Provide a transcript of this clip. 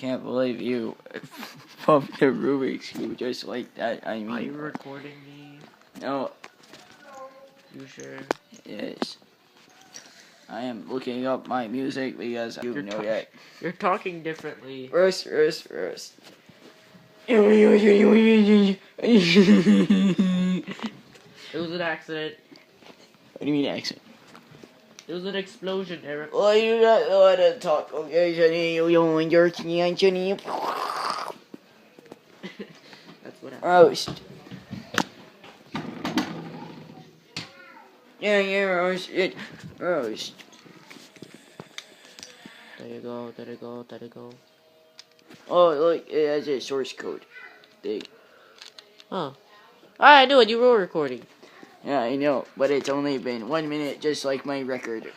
can't believe you pumped the Rubik's Cube just like that. I mean, are you recording me? No. You sure? Yes. I am looking up my music because you know that. You're talking differently. First. It was an accident. What do you mean accident? It was an explosion, Eric. Well, you don't know how to talk, okay, Jenny? You want your Jenny? That's what happened. Roast. Yeah, roast it. Roast. There you go. Oh, look, it has a source code thing. Oh. I knew it, you were recording. Yeah, I know, but it's only been 1 minute, just like my record.